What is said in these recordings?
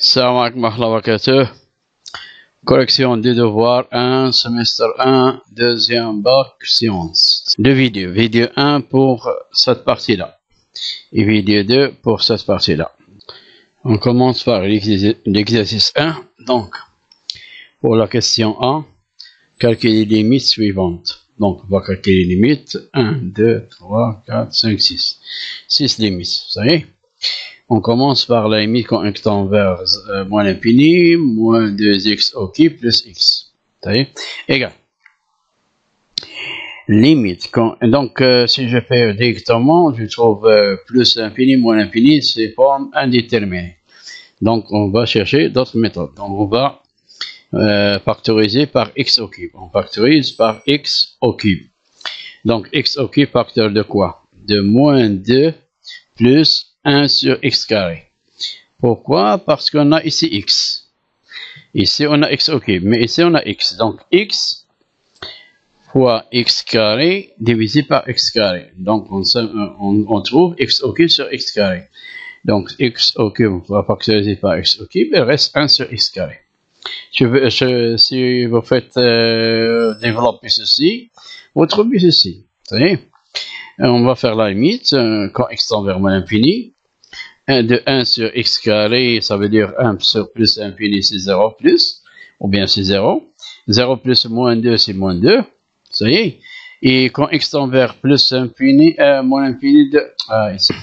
Salam alaikum wa rahmatullahi wa barakatuh. Correction des devoirs 1, semestre 1, deuxième bac, sciences. Deux vidéos. Vidéo 1 pour cette partie-là. Et vidéo 2 pour cette partie-là. On commence par l'exercice 1. Donc, pour la question A, calculer les limites suivantes. Donc, on va calculer les limites. 1, 2, 3, 4, 5, 6. 6 limites. Vous savez? On commence par la limite quand x tend vers moins l'infini, moins 2x au cube plus x. Vous voyez? Égal. Limite. Donc, si je fais directement, je trouve plus l'infini, moins l'infini, c'est forme indéterminée. Donc, on va chercher d'autres méthodes. Donc, on va factoriser par x au cube. On factorise par x au cube. Donc, x au cube, facteur de quoi? De moins 2 plus 1 sur x carré. Pourquoi? Parce qu'on a ici x. Ici, on a x au cube, mais ici, on a x. Donc, x fois x carré divisé par x carré. Donc, on trouve x au cube sur x carré. Donc, x au cube, on va factoriser par x au cube, il reste 1 sur x carré. Si vous faites développer ceci, vous trouvez ceci. Vous voyez? On va faire la limite quand x tend vers moins l'infini. 1 de 1 sur x carré, ça veut dire 1 sur plus l'infini, c'est 0 plus, ou bien c'est 0. 0 plus moins 2, c'est moins 2. Ça y est. Et quand x tend vers plus l'infini, moins l'infini de... ici.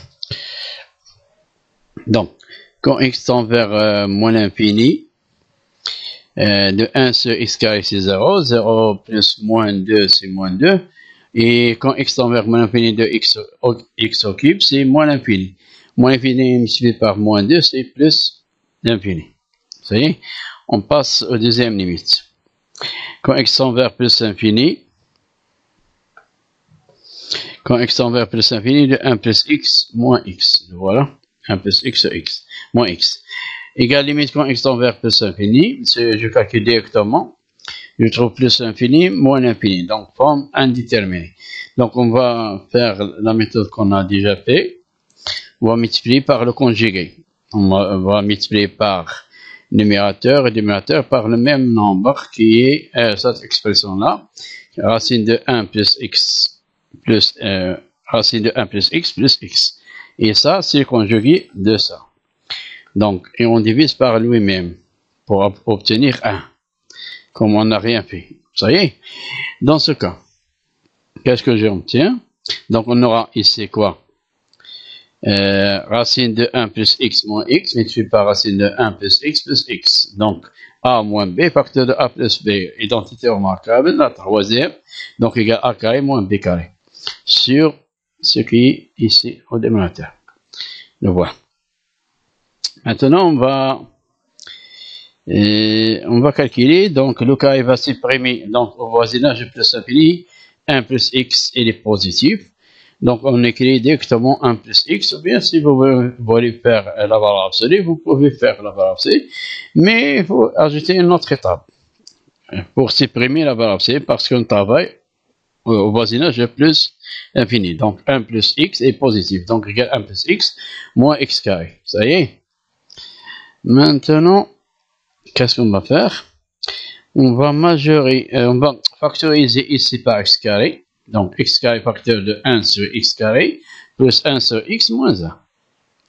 Donc, quand x tend vers moins l'infini, de 1 sur x carré, c'est 0. 0 plus moins 2, c'est moins 2. Et quand x tend vers moins l'infini de x au cube, c'est moins l'infini. Moins l'infini multiplié par moins 2, c'est plus l'infini. Vous voyez? On passe aux deuxième limite. Quand x tend vers plus l'infini, de 1 plus x moins x. Voilà. 1 plus x sur x. Moins x. Égale limite quand x tend vers plus l'infini. Je calcule directement. Je trouve plus l'infini, moins l'infini. Donc, forme indéterminée. Donc, on va faire la méthode qu'on a déjà fait. On va multiplier par le conjugué. On va multiplier par numérateur et dénominateur par le même nombre qui est cette expression-là. Racine de 1 plus x plus racine de 1 plus x plus x. Et ça, c'est le conjugué de ça. Donc, et on divise par lui-même pour obtenir 1. Comme on n'a rien fait. Vous savez? Dans ce cas, qu'est-ce que j'obtiens? Donc, on aura ici quoi? Racine de 1 plus x moins x multiplié par racine de 1 plus x. Donc, a moins b, facteur de a plus b. Identité remarquable, la troisième. Donc, égal a carré moins b carré. Sur ce qui est ici au dénominateur. Le voilà. Maintenant, on va calculer. Donc, le carré va supprimer. Donc, au voisinage plus infini, 1 plus x, il est positif. Donc, on écrit directement 1 plus x, ou bien si vous voulez faire la valeur absolue, vous pouvez faire la valeur absolue, mais il faut ajouter une autre étape pour supprimer la valeur absolue parce qu'on travaille au voisinage de plus infini. Donc, 1 plus x est positif, donc égal 1 plus x moins x carré. Ça y est. Maintenant, qu'est-ce qu'on va faire? On va factoriser ici par x carré. Donc, x carré facteur de 1 sur x carré, plus 1 sur x moins 1.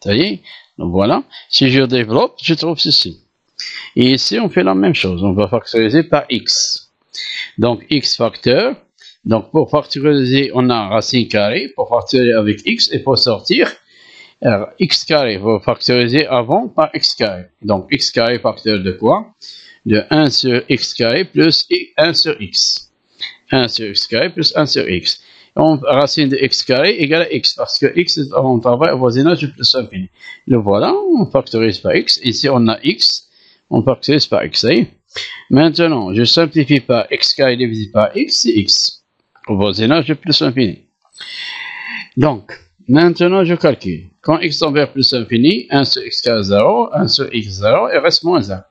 Ça y est? Donc, voilà. Si je développe, je trouve ceci. Et ici, on fait la même chose. On va factoriser par x. Donc, x facteur. Donc, pour factoriser, on a racine carrée. Pour factoriser avec x, il faut sortir x carré. Il faut factoriser avant par x carré. Donc, x carré facteur de quoi? De 1 sur x carré plus 1 sur x. 1 sur x carré plus 1 sur x. Racine de x carré égale à x, parce que x, on travaille au voisinage du plus infini. Le voilà, on factorise par x. Ici, on a x, on factorise par x. Maintenant, je simplifie par x carré divisé par x, c'est x, au voisinage du plus infini. Donc, maintenant, je calcule. Quand x tend vers plus infini, 1 sur x carré 0, 1 sur x 0, il reste moins 1.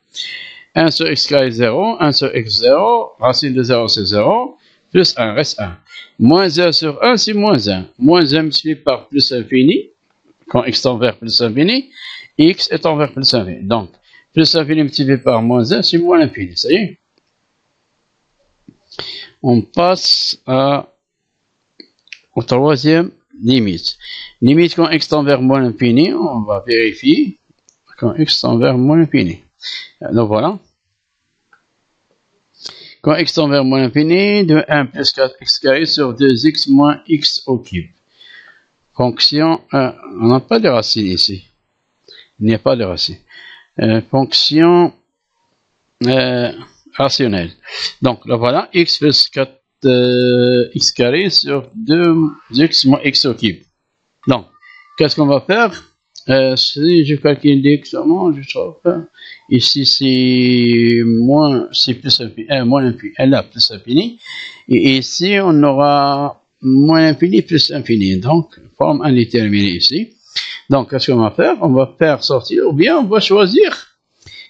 1 sur x carré 0, 1 sur x 0, racine de 0 c'est 0, plus 1 reste 1. Moins 1 sur 1 c'est moins 1. Moins 1 multiplié par plus infini, quand x tend vers plus infini, x est envers plus infini. Donc, plus l'infini multiplié par moins 1, c'est moins l'infini, ça y est. On passe au troisième limite. Limite quand x tend vers moins l'infini, on va vérifier quand x tend vers moins l'infini. Donc voilà. Quand x tend vers moins l'infini, de 1 plus 4x carré sur 2x moins x au cube. Fonction, on n'a pas de racine ici. Il n'y a pas de racine. Fonction rationnelle. Donc là voilà, x plus 4x carré sur 2x moins x au cube. Donc, qu'est-ce qu'on va faire? Si je calcule directement, je trouve ici c'est plus infini, moins l'infini, là plus infini, et ici on aura moins infini plus infini, donc forme indéterminée ici. Donc qu'est-ce qu'on va faire? On va faire sortir, ou bien on va choisir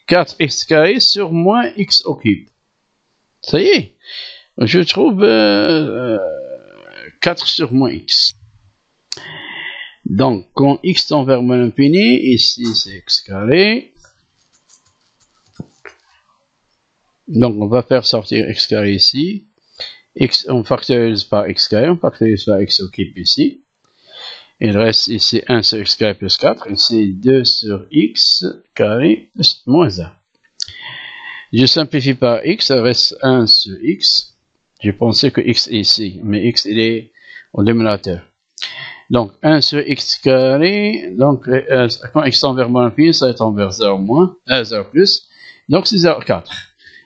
4x carré sur moins x au cube. Ça y est, je trouve 4 sur moins x. Donc, quand x tend vers moins l'infini, ici c'est x carré. Donc, on va faire sortir x carré ici. X, on factorise par x carré, on factorise par x au cube ici. Il reste ici 1 sur x carré plus 4, ici 2 sur x carré plus moins 1. Je simplifie par x, ça reste 1 sur x. J'ai pensé que x est ici, mais x il est au dénominateur. Donc 1 sur x carré, donc quand x tend vers moins l'infini, ça tend vers 0 moins, 0 plus, donc c'est 0,4.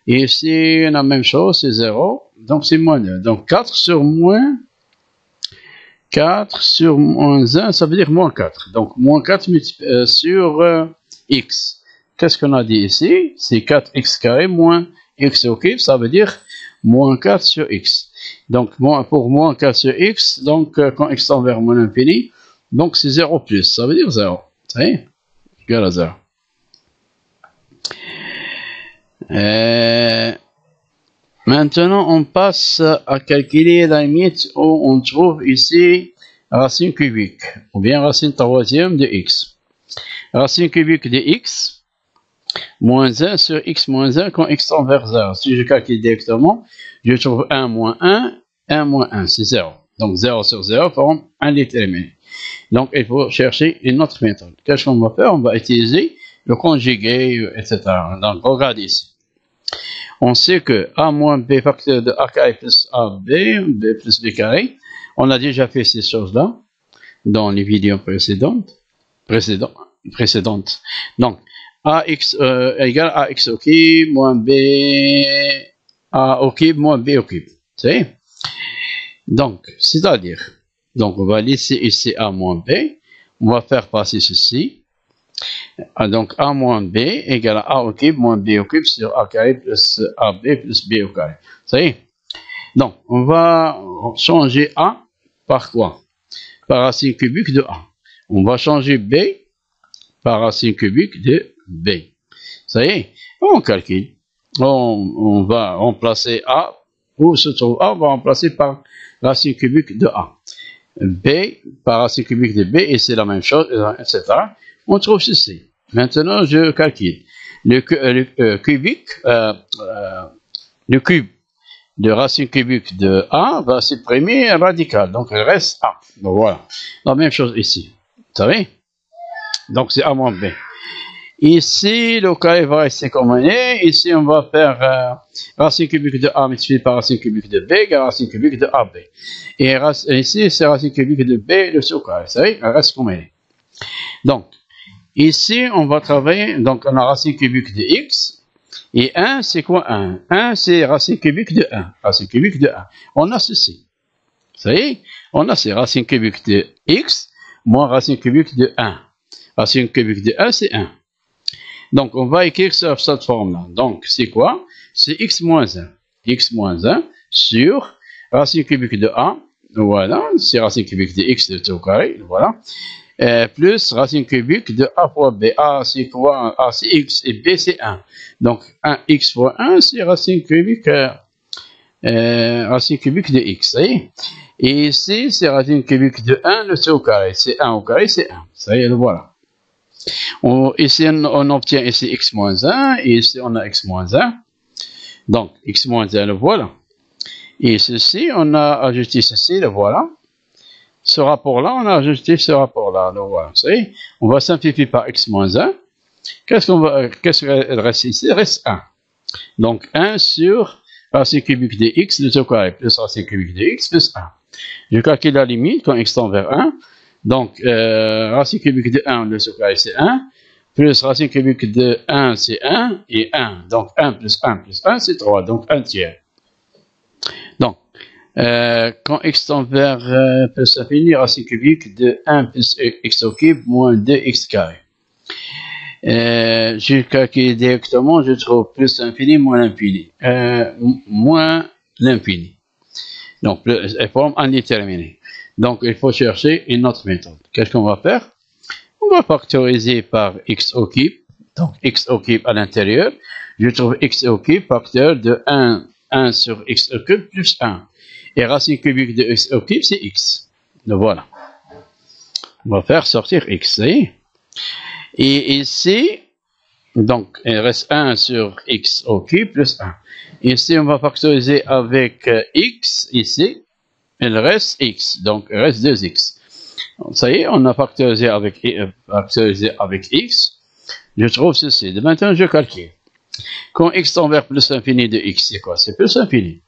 Et ici, la même chose, c'est 0, donc c'est moins 2. Donc 4 sur moins 1, ça veut dire moins 4. Donc moins 4 sur x. Qu'est-ce qu'on a dit ici? C'est 4x carré moins x au cube, ça veut dire moins 4 sur x. Donc, pour moins 4 sur x, donc quand x tend vers moins l'infini, donc c'est 0 plus, ça veut dire 0. Ça y est, égal à 0. Maintenant, on passe à calculer la limite où on trouve ici racine cubique, ou bien racine troisième de x. Racine cubique de x, moins 1 sur x moins 1 quand x tend vers 0. Si je calcule directement, je trouve 1 moins 1, 1 moins 1, c'est 0. Donc 0 sur 0 forme indéterminé. Donc il faut chercher une autre méthode. Qu'est-ce qu'on va faire? On va utiliser le conjugué, etc. Donc regardez ici. On sait que a moins b facteur de a carré plus ab, b plus b carré. On a déjà fait ces choses-là dans les vidéos précédentes. Donc, ax égale ax au cube moins b a au cube moins b au cube. C'est donc, c'est-à-dire, donc on va laisser ici a moins b, on va faire passer ceci. Donc a moins b égale à a au cube moins b au cube sur a carré plus ab plus b au carré. Ça y est. Donc, on va changer a par quoi? Par racine cubique de a. On va changer b par racine cubique de b. Ça y est, on calcule. On va remplacer a, où se trouve a, on va remplacer par racine cubique de a. B par racine cubique de b, et c'est la même chose, etc. On trouve ceci. Maintenant, je calcule. Le cube de racine cubique de a va supprimer un radical, donc il reste a. Donc voilà. La même chose ici. Vous savez? Donc c'est a moins b. Ici, le carré va rester comme il est. Ici, on va faire racine cubique de a multiplié par racine cubique de b égale racine cubique de ab. Et ici, c'est racine cubique de b, le sous-carré. Vous savez, il reste comme il est. Donc, ici, on va travailler, donc on a racine cubique de x. Et 1, c'est quoi 1? 1, c'est racine cubique de 1. Racine cubique de 1. On a ceci. Vous savez, on a ces racines cubiques de x moins racine cubique de 1. Racine cubique de 1, c'est 1. Donc, on va écrire sur cette forme-là. Donc, c'est quoi? C'est x moins 1. X moins 1 sur racine cubique de a. Voilà, c'est racine cubique de x de tout au carré. Voilà. Plus racine cubique de a fois b. A, c'est quoi? A, c'est x et b, c'est 1. Donc, 1x fois 1, c'est racine cubique de x. Ça y est. Et ici, c'est racine cubique de 1, le c au carré. C'est 1 au carré, c'est 1. Ça y est, le voilà. Ici, on obtient ici x moins 1, et ici, on a x moins 1. Donc, x moins 1, le voilà. Et ceci, on a ajouté ceci, le voilà. Ce rapport-là, on a ajouté ce rapport-là, le voilà. Vous savez, on va simplifier par x moins 1. Qu'est-ce qu'il reste ici? Il reste 1. Donc, 1 sur racine cubique de x, le tout carré, plus racine cubique de x, plus 1. Je calcule la limite quand x tend vers 1. Donc, racine cubique de 1, le tout carré, c'est 1. Plus racine cubique de 1, c'est 1. Et 1. Donc, 1 plus 1 plus 1, c'est 3. Donc, 1 tiers. Donc, quand x tend vers plus l'infini, racine cubique de 1 plus x au cube moins 2x carré. Je calcule directement, je trouve plus l'infini moins l'infini. Moins l'infini. Donc, forme indéterminée. Donc, il faut chercher une autre méthode. Qu'est-ce qu'on va faire? On va factoriser par x au cube. Donc, x au cube à l'intérieur. Je trouve x au cube facteur de 1 sur x au cube plus 1. Et racine cubique de x au cube, c'est x. Donc, voilà. On va faire sortir x. Et ici, donc, il reste 1 sur x au cube plus 1. Ici, on va factoriser avec x. Ici, il reste x. Donc, il reste 2x. Ça y est, on a factorisé avec x. Je trouve ceci. De maintenant, je calcule. Quand x tend vers plus l'infini de x, c'est quoi? C'est plus l'infini.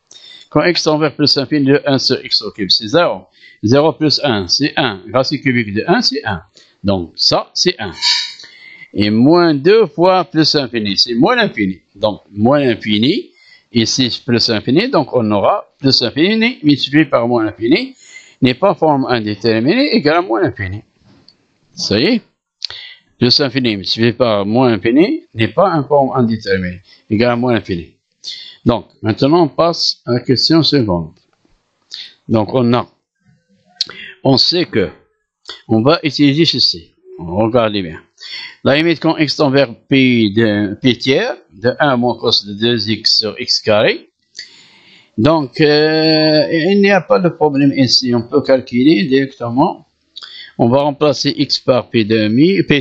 Quand x tend vers plus l'infini de 1 sur x au cube, c'est 0. 0 plus 1, c'est 1. Racine cubique de 1, c'est 1. Donc, ça, c'est 1. Et moins 2 fois plus l'infini, c'est moins l'infini. Donc, moins l'infini, ici, plus l'infini, donc on aura plus l'infini multiplié par moins l'infini, n'est pas forme indéterminée, égale à moins l'infini. Ça y est? Plus l'infini multiplié par moins l'infini n'est pas une forme indéterminée, égale à moins l'infini. Donc, maintenant, on passe à la question suivante. Donc, on sait que, on va utiliser ceci. Regardez bien. La limite quand x tend vers p tiers, de 1 moins cos de 2x sur x carré. Donc, il n'y a pas de problème ici. On peut calculer directement. On va remplacer x par p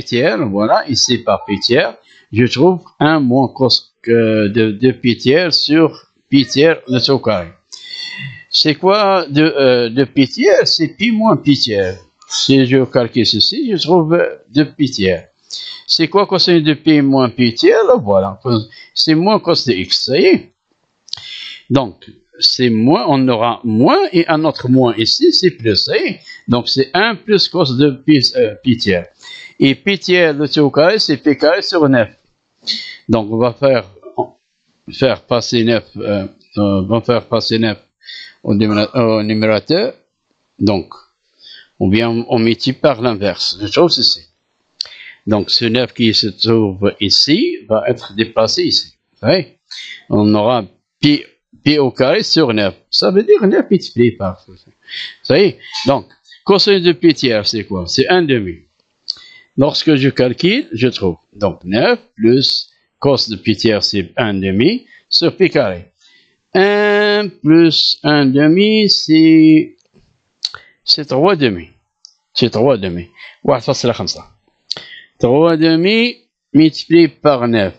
tiers. Voilà, ici par p tiers. Je trouve 1 moins cos de p tiers sur p tiers le tout carré. C'est quoi de p tiers? C'est pi moins p tiers. Si je calcule ceci, je trouve 2 pi tiers. C'est quoi cosine de pi moins pi tiers? Là, voilà. C'est moins cos de x, ça y est. Donc, c'est moins, on aura moins, et un autre moins ici, c'est plus, ça y est. Donc, c'est 1 plus cos de pi tiers. Et pi tiers, le tout carré, c'est pi carré sur 9. Donc, on va faire passer 9, au numérateur. Donc, ou bien on multiplie par l'inverse. Je trouve ceci. Donc, ce 9 qui se trouve ici va être déplacé ici. Oui. On aura pi au carré sur 9. Ça veut dire 9 multiplié par. Ça y est. Donc, cosine de pi tiers, c'est quoi? C'est 1/2. Lorsque je calcule, je trouve. Donc, 9 plus cos de pi tiers, c'est 1/2 sur pi carré. 1 plus 1/2, c'est 3/2. C'est 3/2. 1.5. 3/2 multiplié par 9.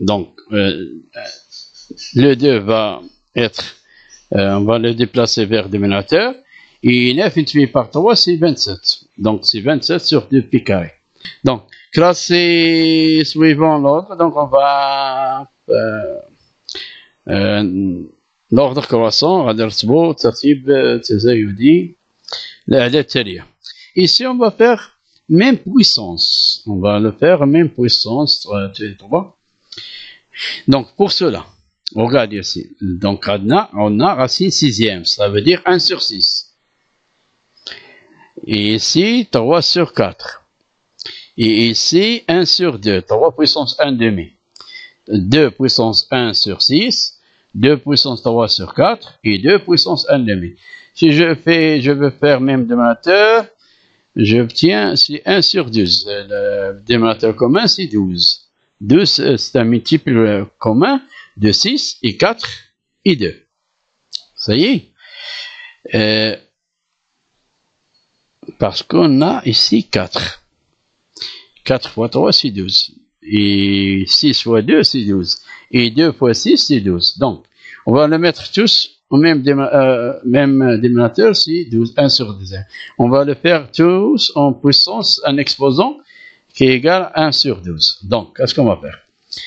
Donc, le 2 va être, on va le déplacer vers le dénominateur. Et 9 multiplié par 3, c'est 27. Donc, c'est 27 sur 2 pi carré. Donc, classé suivant l'ordre. Donc, on va l'ordre croissant. غادي نرتبو ترتيب تزايدي للأعداد التالية. Ici, on va faire même puissance. On va le faire même puissance 3. Donc, pour cela, regardez ici. Donc, on a racine sixième. Ça veut dire 1 sur 6. Et ici, 3 sur 4. Et ici, 1 sur 2. 3 puissance 1/2. 2 puissance 1 sur 6. 2 puissance 3 sur 4. Et 2 puissance 1/2. Si je veux faire même dénominateur, j'obtiens, c'est 1 sur 12. Le dénominateur commun, c'est 12. 12, c'est un multiple commun de 6 et 4 et 2. Ça y est. Parce qu'on a ici 4. 4 fois 3, c'est 12. Et 6 fois 2, c'est 12. Et 2 fois 6, c'est 12. Donc, on va le mettre tous au même dénominateur, c'est 12, 1 sur 2. On va le faire tous en puissance, un exposant qui est égal à 1 sur 12. Donc, qu'est-ce qu'on va faire?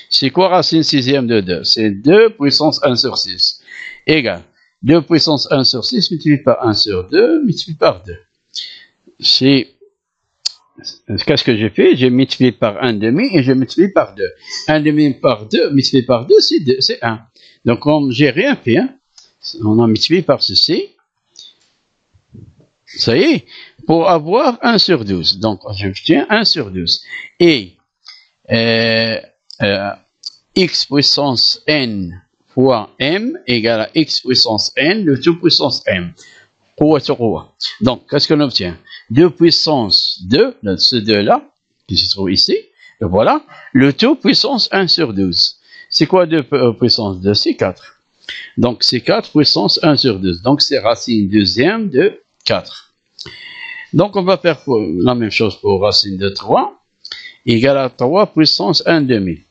C'est quoi racine sixième de 2? C'est 2 puissance 1 sur 6. Égal. 2 puissance 1 sur 6 multiplié par 1 sur 2 multiplié par 2. Qu'est-ce que j'ai fait? J'ai multiplié par 1 demi et j'ai multiplié par 2. 1 demi par 2 multiplié par 2, c'est 1. Donc, comme j'ai rien fait, hein, on a multiplié par ceci. Ça y est, pour avoir 1 sur 12. Donc, j'obtiens 1 sur 12. Et x puissance n fois m égale à x puissance n, le tout puissance m. Donc, qu'est-ce qu'on obtient? 2 puissance 2, ce 2-là, qui se trouve ici, et voilà, le tout puissance 1 sur 12. C'est quoi 2 puissance 2? C'est 4. Donc, c'est 4 puissance 1 sur 12. Donc, c'est racine deuxième de 4. Donc, on va faire la même chose pour racine de 3, égale à 3 puissance 1 demi.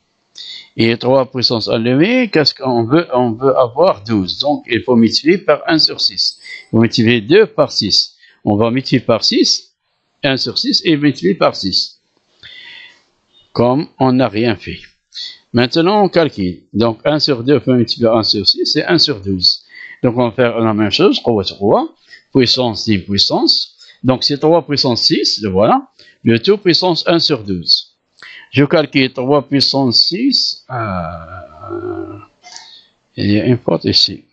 Et 3 puissance 1 demi, qu'est-ce qu'on veut? On veut avoir 12. Donc, il faut multiplier par 1 sur 6. Il faut multiplier 2 par 6. On va multiplier par 6, 1 sur 6, et multiplier par 6. Comme on n'a rien fait. Maintenant, on calcule. Donc, 1 sur 2 fois multiplier par 1 sur 6, c'est 1 sur 12. Donc, on va faire la même chose. 3, puissance 10 puissance. Donc, c'est 3 puissance 6, le voilà. Le tout puissance 1 sur 12. Je calcule 3 puissance 6. Il y a une faute ici.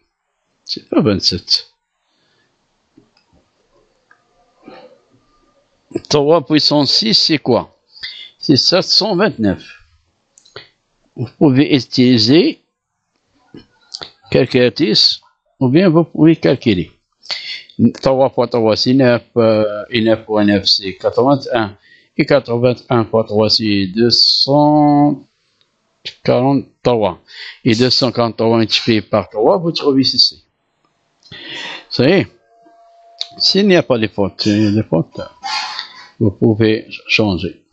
C'est pas 27. 3 puissance 6, c'est quoi? C'est 729. Vous pouvez utiliser calculatrice ou bien vous pouvez calculer. 3 fois 3, c'est 9. Et 9 fois 9, c'est 81. Et 81 fois 3, c'est 243. Et 243 multiplié par 3, vous trouvez ceci. Ça y est. S'il n'y a pas de faute, vous pouvez changer.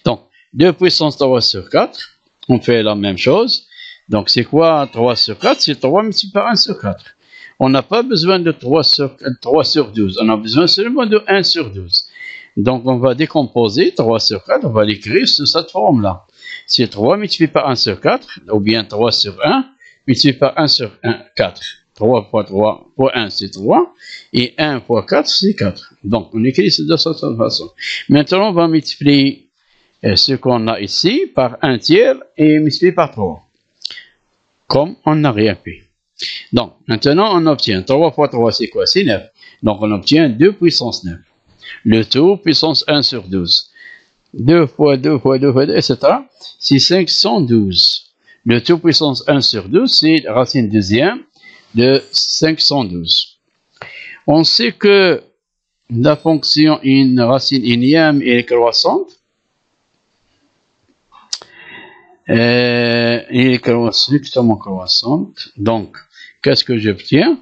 Donc, 2 puissance 3 sur 4, on fait la même chose. Donc, c'est quoi 3 sur 4? C'est 3 multiplié par 1 sur 4. On n'a pas besoin de 3 sur 12. On a besoin seulement de 1 sur 12. Donc, on va décomposer 3 sur 4. On va l'écrire sous cette forme-là. C'est 3 multiplié par 1 sur 4, ou bien 3 sur 1 multiplié par 1 sur 1, 4. 3 fois 3 fois 1, c'est 3. Et 1 fois 4, c'est 4. Donc, on écrit de cette façon. Maintenant, on va multiplier ce qu'on a ici par 1 tiers et multiplier par 3. Comme on n'a rien fait. Donc, maintenant, on obtient 3 fois 3, c'est quoi? C'est 9. Donc, on obtient 2 puissance 9. Le tout puissance 1 sur 12. 2 fois 2 fois 2 fois 2, etc. C'est 512. Le tout puissance 1 sur 12, c'est racine deuxième de 512. On sait que la fonction une racine énième est croissante. Elle est strictement croissante. Donc, qu'est-ce que j'obtiens?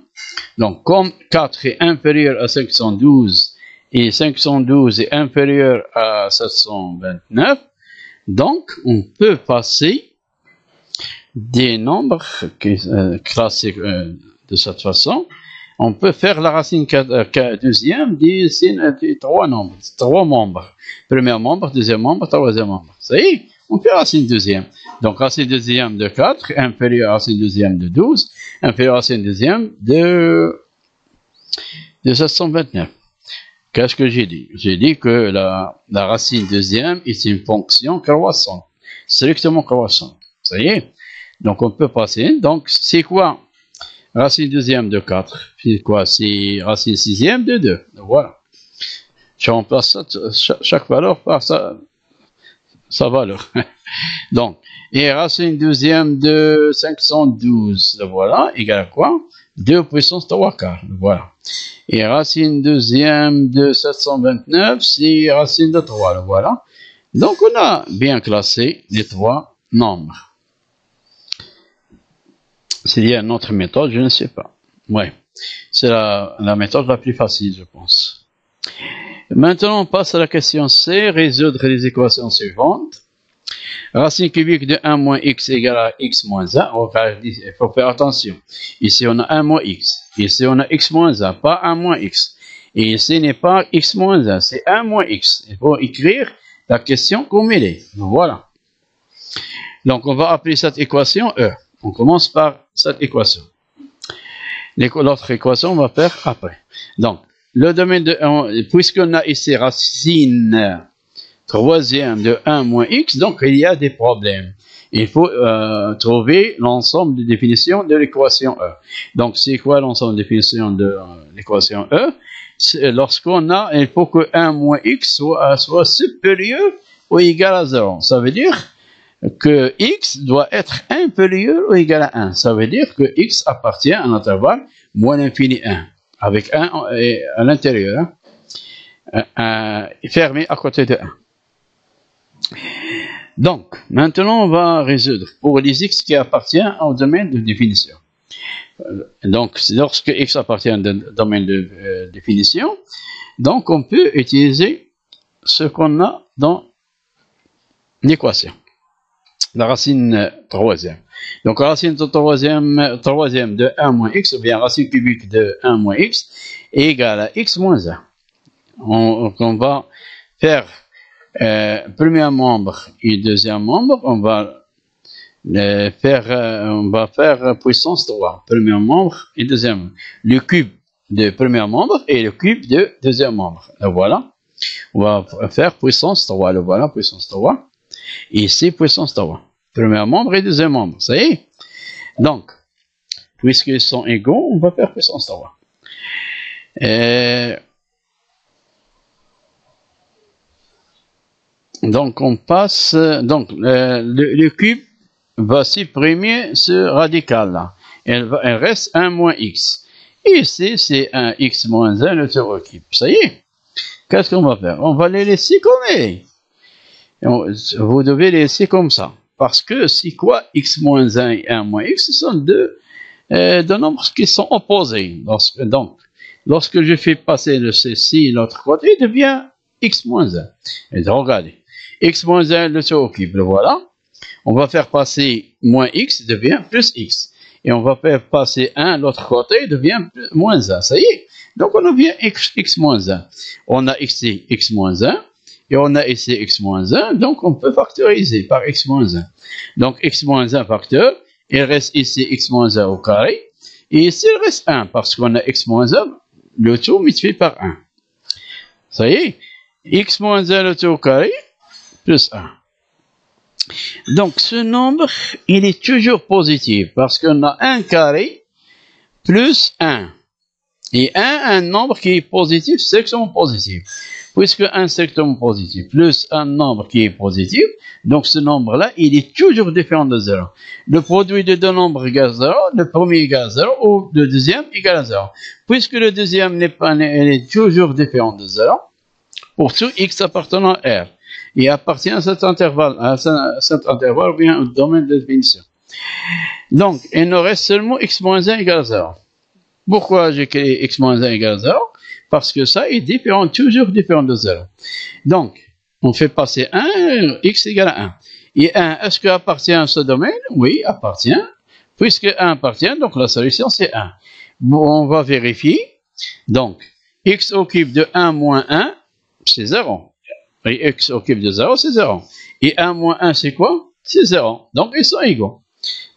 Donc, comme 4 est inférieur à 512 et 512 est inférieur à 729, donc, on peut passer des nombres classés de cette façon. On peut faire la racine deuxième des trois membres. Premier membre, deuxième membre, troisième membre. Ça y est, on fait racine deuxième. Donc, racine deuxième de 4, inférieur à racine deuxième de 12, inférieur à racine deuxième de 729. Qu'est-ce que j'ai dit? J'ai dit que la racine deuxième est une fonction croissante, strictement croissante. Ça y est. Donc, on peut passer. Donc, c'est quoi? Racine deuxième de 4. C'est quoi? C'est racine sixième de 2. Voilà. Je remplace chaque valeur par sa valeur. Donc, et racine deuxième de 512. Voilà. Égale à quoi? 2 puissance 3 quarts. Voilà. Et racine deuxième de 729, c'est racine de 3. Voilà. Donc, on a bien classé les trois nombres. S'il y a une autre méthode, je ne sais pas. Ouais. C'est la méthode la plus facile, je pense. Maintenant, on passe à la question C, résoudre les équations suivantes. Racine cubique de 1 moins x égale à x moins 1. Il faut faire attention. Ici, on a 1 moins x. Ici, on a x moins 1, pas 1 moins x. Et ici n'est pas x moins 1, c'est 1 moins x. Il faut écrire la question comme elle est. Voilà. Donc, on va appeler cette équation E. On commence par cette équation. L'autre équation, on va faire après. Donc, le domaine de... Puisqu'on a ici racine troisième de 1 moins x, donc il y a des problèmes. Il faut trouver l'ensemble des définitions de l'équation E. Donc, c'est quoi l'ensemble des définitions de l'équation E? Lorsqu'on a, il faut que 1 moins x soit supérieur ou égal à 0. Ça veut dire que x doit être inférieur ou égal à 1. Ça veut dire que x appartient à un intervalle moins l'infini 1, avec 1 à l'intérieur, fermé à côté de 1. Donc, maintenant, on va résoudre pour les x qui appartiennent au domaine de définition. Donc, lorsque x appartient au domaine de définition, donc on peut utiliser ce qu'on a dans l'équation. La racine troisième. Donc, la racine troisième de 1 moins x, ou bien racine cubique de 1 moins x, est égale à x moins 1. On va faire premier membre et deuxième membre, on va faire puissance 3. Premier membre et deuxième membre. Le cube de premier membre et le cube de deuxième membre. Le voilà. On va faire puissance 3. Le voilà, puissance 3. Et ici, puissance 3. Premier membre et deuxième membre. Ça y est. Donc, puisqu'ils sont égaux, on va faire puissance 3. Donc, on passe. Donc, le cube va supprimer ce radical-là. Il reste 1 moins x. Et ici, c'est un x moins 1, le tour au cube. Ça y est. Qu'est-ce qu'on va faire? On va les laisser comme elle. Vous devez les laisser comme ça. Parce que c'est quoi x moins 1 et 1 moins x? Ce sont deux nombres qui sont opposés. Lorsque je fais passer le ceci de l'autre côté, il devient x moins 1. Et regardez. X moins 1, le tour au cube. Le voilà. On va faire passer moins x, il devient plus x. Et on va faire passer 1 l'autre côté, il devient moins 1. Ça y est. Donc on obtient x moins 1. On a ici x moins 1. Et on a ici x moins 1, donc on peut factoriser par x moins 1. Donc x moins 1 facteur, il reste ici x moins 1 au carré, et ici il reste 1, parce qu'on a x moins 1, le tout multiplié par 1. Ça y est, x moins 1 le tout au carré, plus 1. Donc ce nombre, il est toujours positif, parce qu'on a 1 carré plus 1. Et 1, un nombre qui est positif, sectement positif. Puisque un sectement positif plus un nombre qui est positif, donc ce nombre-là, il est toujours différent de 0. Le produit de deux nombres égale 0, le premier égale 0, ou le deuxième égale à 0. Puisque le deuxième il est toujours différent de 0, pour tout x appartenant à R, il appartient à cet intervalle, ou bien au domaine de définition. Donc, il nous reste seulement x moins 1 égale 0. Pourquoi j'ai créé x moins 1 égale 0? Parce que ça est différent, toujours différent de 0. Donc, on fait passer 1, x égale à 1. Et 1, est-ce qu'il appartient à ce domaine? Oui, appartient. Puisque 1 appartient, donc la solution c'est 1. Bon, on va vérifier. Donc, x au cube de 1 moins 1, c'est 0. Et x au cube de 0, c'est 0. Et 1 moins 1, c'est quoi? C'est 0. Donc, ils sont égaux.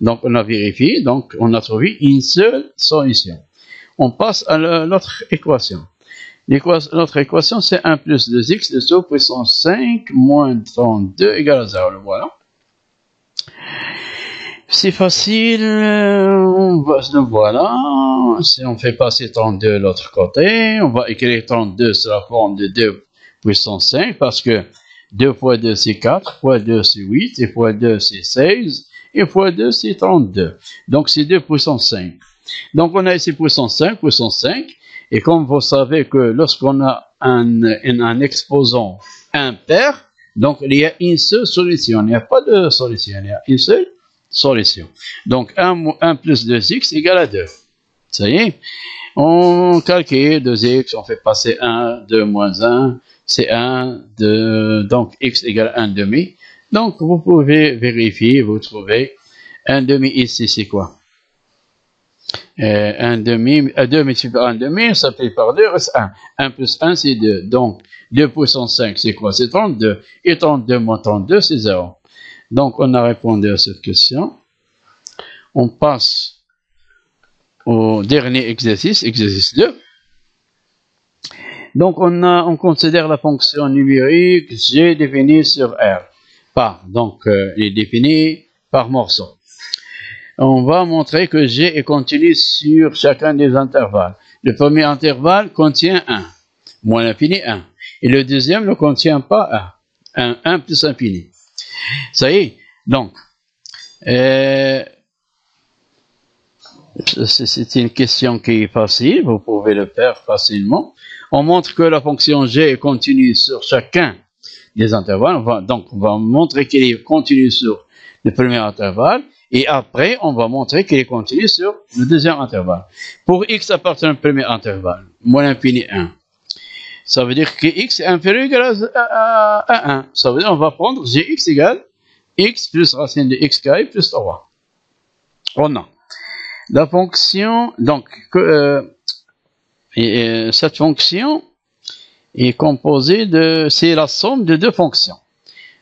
Donc, on a vérifié. Donc, on a trouvé une seule solution. On passe à l'autre équation. L'autre équation, c'est 1 plus 2x de sous puissance 5 moins 32 égale à 0. Le voilà. C'est facile. Le voilà. Si on fait passer 32 de l'autre côté, on va écrire 32 sur la forme de 2 puissance 5 parce que 2 fois 2 c'est 4, fois 2 c'est 8, et fois 2 c'est 16, et fois 2 c'est 32. Donc c'est 2 puissance 5. Donc on a ici puissance 5, et comme vous savez que lorsqu'on a un exposant impair, donc il y a une seule solution, il n'y a pas de solution, il y a une seule solution. Donc 1 plus 2x égale à 2. Ça y est, on calcule 2x, on fait passer 1, 2 moins 1, c'est 1, 2, donc x égale 1 demi. Donc vous pouvez vérifier, vous trouvez 1 demi ici, c'est quoi? 1 demi, 2 multiplié par 1 demi, ça fait par 2, reste 1. 1 plus 1, c'est 2. Donc 2 puissance 5, c'est quoi? C'est 32. Et 32 moins 32, c'est 0. Donc on a répondu à cette question. On passe au dernier exercice, exercice 2. Donc on considère la fonction numérique G définie sur R. Donc il est défini par morceau. On va montrer que G est continu sur chacun des intervalles. Le premier intervalle contient 1, moins l'infini 1. Et le deuxième ne contient pas 1. 1 plus infini. Ça y est. Donc, c'est une question qui est facile, vous pouvez le faire facilement. On montre que la fonction G est continue sur chacun des intervalles. On va montrer qu'elle est continue sur le premier intervalle. Et après, on va montrer qu'il est continu sur le deuxième intervalle. Pour x appartient au premier intervalle, moins l'infini 1. Ça veut dire que x est inférieur ou égal à 1. Ça veut dire qu'on va prendre gx égale x plus racine de x carré plus 3. On a la fonction, donc, cette fonction est composée c'est la somme de deux fonctions.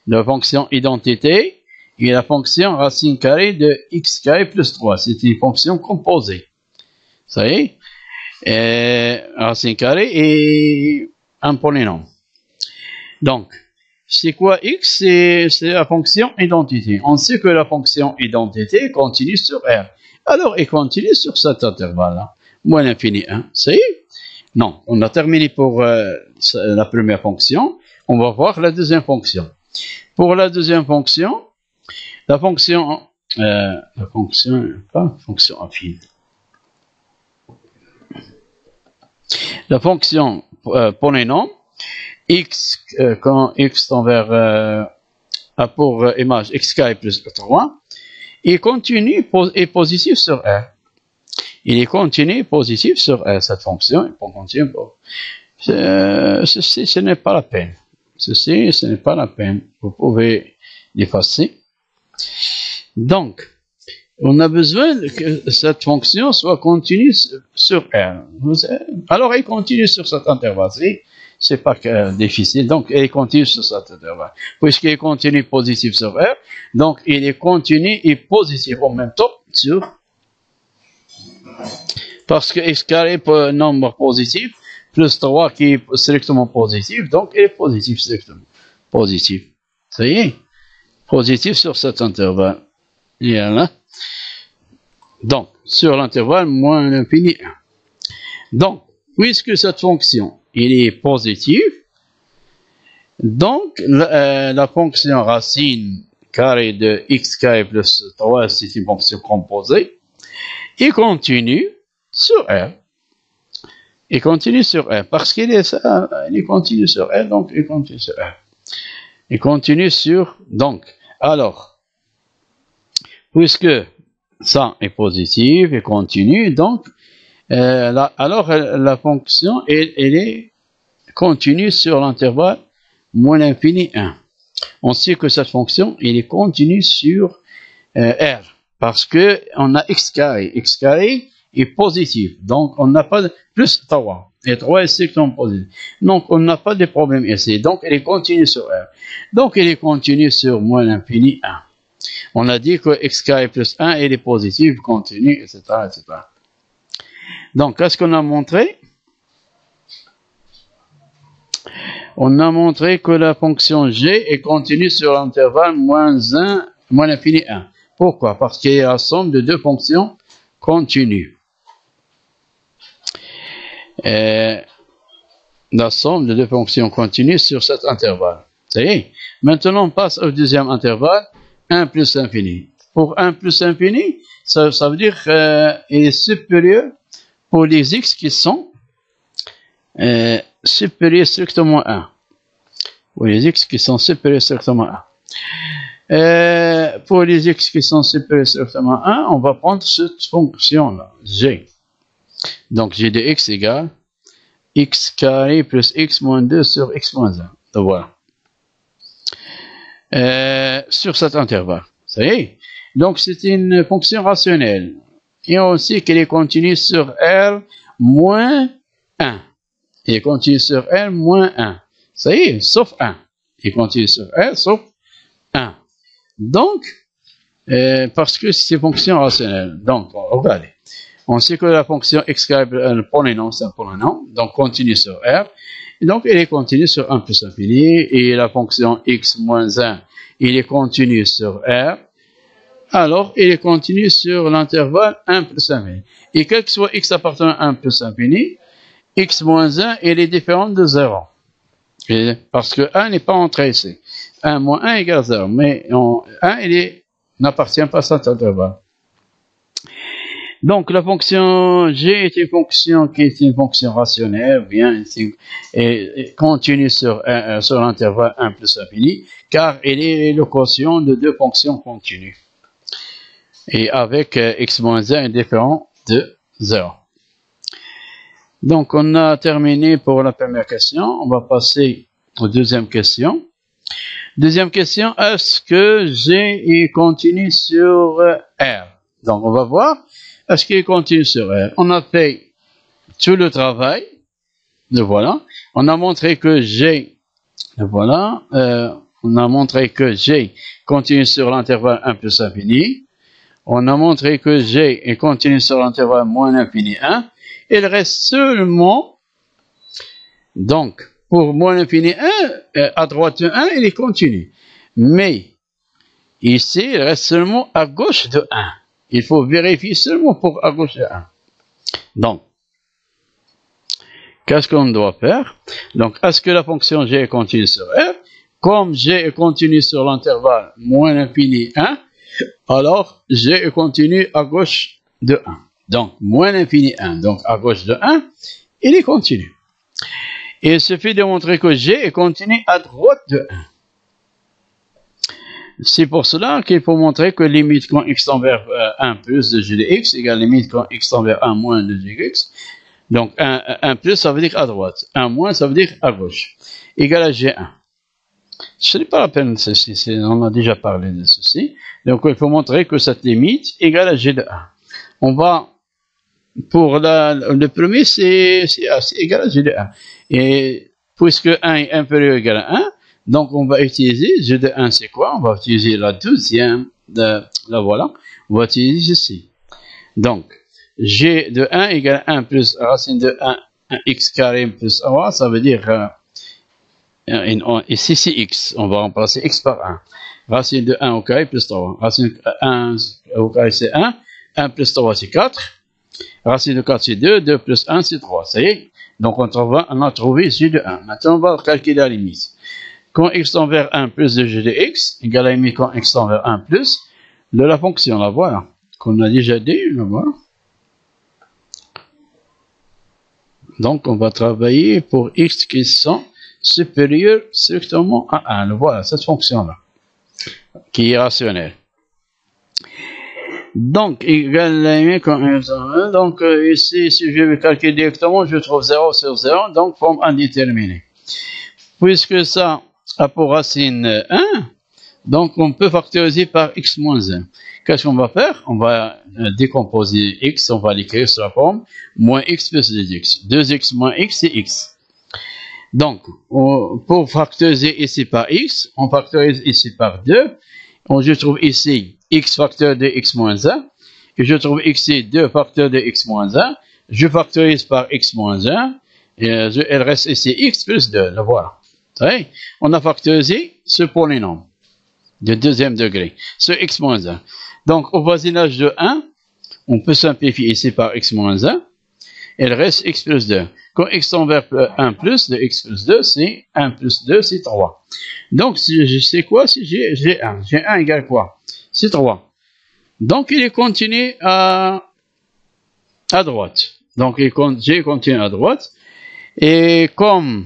La fonction identité et la fonction racine carrée de x carré plus 3. C'est une fonction composée. Ça y est, racine carrée et un polynôme. Donc, c'est quoi x? C'est la fonction identité. On sait que la fonction identité continue sur R. Alors, elle continue sur cet intervalle-là. Moins l'infini 1. Ça y est? Non, on a terminé pour la première fonction. On va voir la deuxième fonction. Pour la deuxième fonction, la fonction affine. La fonction polynôme, x, quand x tend vers a pour image x carré plus 3, il continue et positif sur R. Il est continu et positif sur R, cette fonction. Ce n'est pas la peine. Ce n'est pas la peine. Vous pouvez l'effacer. Donc, on a besoin que cette fonction soit continue sur R. Alors, elle continue sur cet intervalle. C'est pas difficile. Donc, elle est continue sur cet intervalle. Puisqu'il est continu positif sur R, donc il est continu et positif en même temps sur. Parce que x carré est un nombre positif, plus 3 qui est strictement positif, donc il est positif strictement. Positif. Ça y est. Positif sur cet intervalle. Et là. Donc, sur l'intervalle moins l'infini 1. Donc, puisque cette fonction, il est positive, donc la fonction racine carré de x carré plus 3, c'est une fonction composée, il continue sur R. Il continue sur R, parce qu'il est ça, il continue sur R, donc il continue sur R. Il continue sur, donc, alors, puisque ça est positif et continue, donc, alors la fonction, elle est continue sur l'intervalle moins l'infini 1. On sait que cette fonction, elle est continue sur R, parce que on a x carré. X carré est positif, donc on n'a pas de plus 3. Et 3 est strictement positif. Donc on n'a pas de problème ici. Donc elle est continue sur R. Donc elle est continue sur moins l'infini 1. On a dit que x carré plus 1, elle est positive, continue, etc., etc. Donc, qu'est-ce qu'on a montré? On a montré que la fonction g est continue sur l'intervalle moins l'infini 1. Pourquoi? Parce qu'il y a la somme de deux fonctions continues. La somme de deux fonctions continues sur cet intervalle. Ça y est. Maintenant, on passe au deuxième intervalle, 1 plus l'infini. Pour 1 plus l'infini, ça veut dire qu'il est supérieur pour les x qui sont supérieurs strictement à 1. Pour les x qui sont supérieurs strictement à 1. Pour les x qui sont supérieurs strictement à 1, on va prendre cette fonction-là, g. Donc g de x égale x carré plus x moins 2 sur x moins 1. Donc voilà. Sur cet intervalle. Ça y est. Donc c'est une fonction rationnelle. Et on sait qu'elle est continue sur R moins 1. Elle est continue sur R moins 1. Ça y est, sauf 1. Elle est continue sur R sauf 1. Donc, parce que c'est une fonction rationnelle. Donc, regardez. On sait que la fonction x carré le polynôme, c'est un polynôme. Donc, continue sur R. Et donc, elle est continue sur 1 plus infini. Et la fonction x moins 1, il est continu sur R. Alors, il est continu sur l'intervalle 1 plus infini. Et quel que soit x appartenant à 1 plus infini, x moins 1, il est différent de 0. Et parce que 1 n'est pas entré ici. 1 moins 1 égale 0. Mais 1, il n'appartient pas à cet intervalle. Donc, la fonction g est une fonction qui est une fonction rationnelle, bien, et continue sur l'intervalle 1 plus infini, car elle est le quotient de deux fonctions continues. Et avec x moins 1 est différent de 0. Donc, on a terminé pour la première question. On va passer aux deuxième question. Deuxième question, est-ce que G est continu sur R? Donc, on va voir, est-ce qu'il est continu sur R? On a fait tout le travail. Voilà. On a montré que G, voilà, on a montré que G continue sur l'intervalle 1 plus infini. On a montré que G est continu sur l'intervalle moins infini 1. Il reste seulement, donc, pour moins infini 1, à droite de 1, il est continu. Mais, ici, il reste seulement à gauche de 1. Il faut vérifier seulement pour à gauche de 1. Donc, qu'est-ce qu'on doit faire? Donc, est-ce que la fonction G est continue sur R? Comme G est continue sur l'intervalle moins infini 1, alors G est continu à gauche de 1. Donc, moins l'infini 1. Donc, à gauche de 1, il est continu. Et il suffit de montrer que G est continu à droite de 1. C'est pour cela qu'il faut montrer que limite quand x tend vers 1 plus de g de x égale limite quand x tend vers 1 moins de g de x. Donc, 1 plus, ça veut dire à droite. 1 moins, ça veut dire à gauche. Égal à G1. Ce n'est pas la peine, on a déjà parlé de ceci. Donc, il faut montrer que cette limite égale à G de 1. On va, pour le premier, c'est égal à G de 1. Et puisque 1 est inférieur ou égal à 1, donc on va utiliser G de 1, c'est quoi? On va utiliser la deuxième, là voilà, on va utiliser ceci. Donc, G de 1 égale 1 plus racine de 1 x carré plus 1, ça veut dire, ici c'est x, on va remplacer x par 1. Racine de 1 au carré plus 3. Racine de 1 au carré c'est 1. 1 plus 3 c'est 4. Racine de 4 c'est 2. 2 plus 1 c'est 3. Ça y est. Donc on a trouvé G de 1. Maintenant on va calculer la limite. Quand x tend vers 1 plus de G de x, égale à la limite quand x tend vers 1 plus de la fonction, la voilà. Qu'on a déjà dit, la voilà. Donc on va travailler pour x qui sont supérieurs strictement à 1. Voilà, cette fonction-là, qui est rationnelle. Donc, égal à la limite quand x tend vers 1. Donc, ici, si je vais calculer directement, je trouve 0 sur 0, donc forme indéterminée. Puisque ça a pour racine 1, donc on peut factoriser par x moins 1. Qu'est-ce qu'on va faire? On va décomposer x, on va l'écrire sur la forme moins x plus 2x. 2x moins x, c'est x. Donc, pour factoriser ici par x, on factorise ici par 2. Je trouve ici x facteur de x moins 1. Et je trouve ici 2 facteur de x moins 1. Je factorise par x moins 1. Et il reste ici x plus 2. Le voilà. On a factorisé ce polynôme de deuxième degré, ce x moins 1. Donc, au voisinage de 1, on peut simplifier ici par x moins 1. Il reste x plus 2. Quand x tend vers 1 plus de x plus 2, c'est 1 plus 2, c'est 3. Donc, je sais quoi? C'est G1. G1 égale quoi? C'est 3. Donc, il est continu à droite. Donc, G continue à droite. Et comme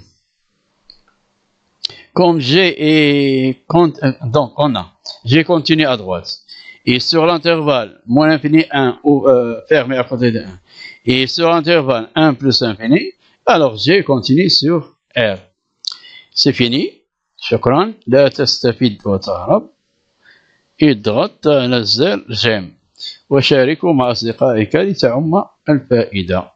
G est, donc on a G continue à droite. Et sur l'intervalle moins l'infini 1 ou fermé à côté de 1. Et sur l'intervalle 1 plus infini, alors G continue sur R. C'est fini. شكرا. لا تستفيد وتهرب. اضغط على الزر جيم وشاركه مع أصدقائك لتعم الفائدة.